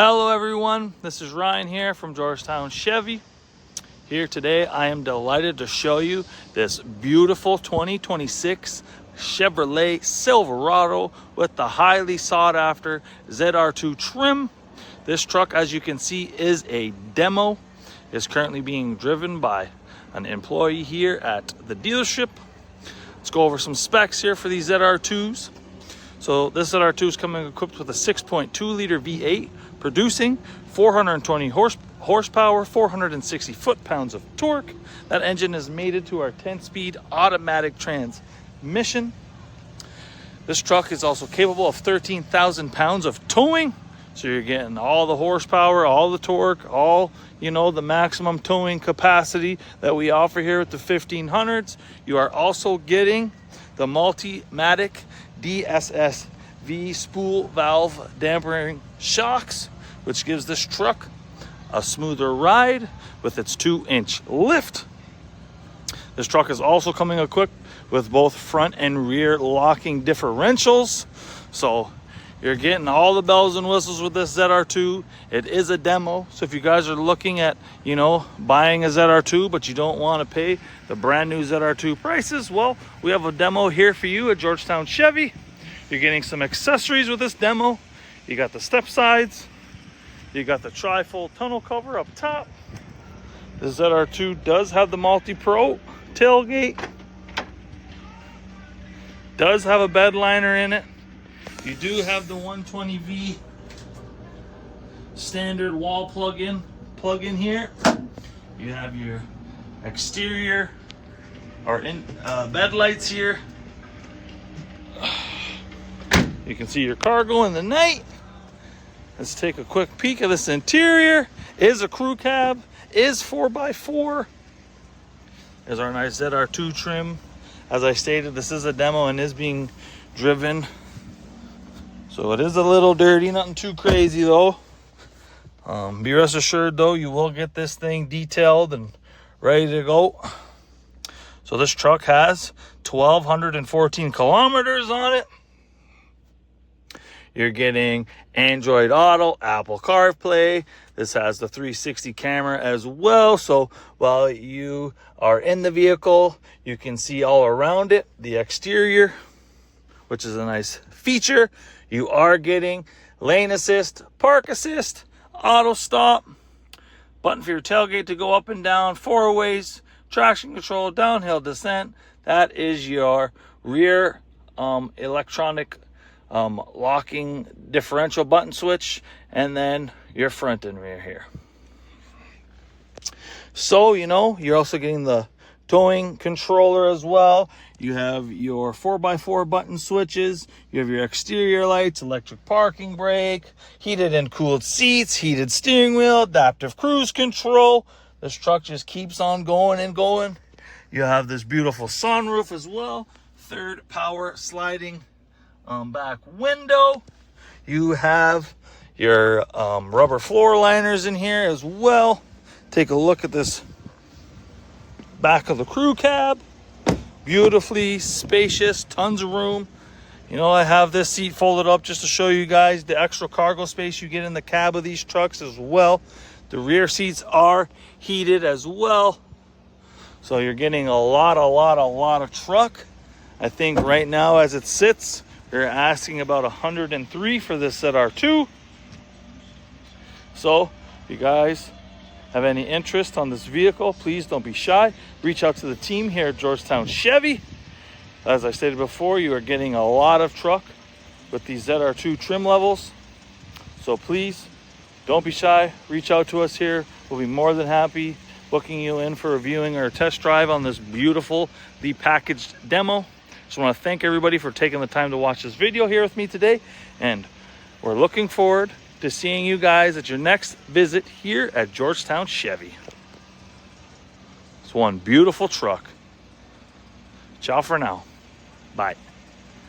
Hello everyone, this is Ryan here from Georgetown Chevy. Here today I am delighted to show you this beautiful 2026 Chevrolet Silverado with the highly sought after ZR2 trim. This truck, as you can see, is a demo. It's currently being driven by an employee here at the dealership. Let's go over some specs here for these ZR2s. So this ZR2 is coming equipped with a 6.2 liter V8 producing 420 horsepower, 460 foot-pounds of torque. That engine is mated to our 10-speed automatic transmission. This truck is also capable of 13,000 pounds of towing. So you're getting all the horsepower, all the torque, all, the maximum towing capacity that we offer here with the 1500s. You are also getting the Multimatic DSSV spool valve dampering shocks, which gives this truck a smoother ride with its 2-inch lift. This truck is also coming equipped with both front and rear locking differentials. So you're getting all the bells and whistles with this ZR2. It is a demo. So if you guys are looking at, buying a ZR2, but you don't want to pay the brand new ZR2 prices, well, we have a demo here for you at Georgetown Chevy. You're getting some accessories with this demo. You got the step sides. You got the tri-fold tunnel cover up top. The ZR2 does have the multi-pro tailgate. Does have a bed liner in it. You do have the 120V standard wall plug-in here. You have your exterior or bed lights here. You can see your cargo in the night. Let's take a quick peek of this interior. Is a crew cab, is 4x4. There's our nice ZR2 trim. As I stated, this is a demo and is being driven. So it is a little dirty, nothing too crazy though. Be rest assured though, you will get this thing detailed and ready to go. So this truck has 1,214 kilometers on it. You're getting Android Auto, Apple CarPlay. This has the 360 camera as well. So while you are in the vehicle, you can see all around it, the exterior, which is a nice feature. You are getting lane assist, park assist, auto stop, button for your tailgate to go up and down, 4-ways, traction control, downhill descent. That is your rear electronic locking differential button switch, and then your front and rear here. So, you're also getting the towing controller as well. You have your 4x4 button switches. You have your exterior lights, electric parking brake, heated and cooled seats, heated steering wheel, adaptive cruise control. This truck just keeps on going and going. You have this beautiful sunroof as well. Third power sliding back window. You have your rubber floor liners in here as well. Take a look at this back of the crew cab. Beautifully spacious, tons of room. I have this seat folded up just to show you guys the extra cargo space you get in the cab of these trucks as well. The rear seats are heated as well. So you're getting a lot of truck. I think right now as it sits, you're asking about 103 for this ZR2. So if you guys have any interest on this vehicle, please don't be shy. Reach out to the team here at Georgetown Chevy. As I stated before, you are getting a lot of truck with these ZR2 trim levels. So please don't be shy. Reach out to us here. We'll be more than happy booking you in for a viewing or a test drive on this beautiful, the packaged demo. Just want to thank everybody for taking the time to watch this video here with me today. And we're looking forward to seeing you guys at your next visit here at Georgetown Chevy. It's one beautiful truck. Ciao for now. Bye.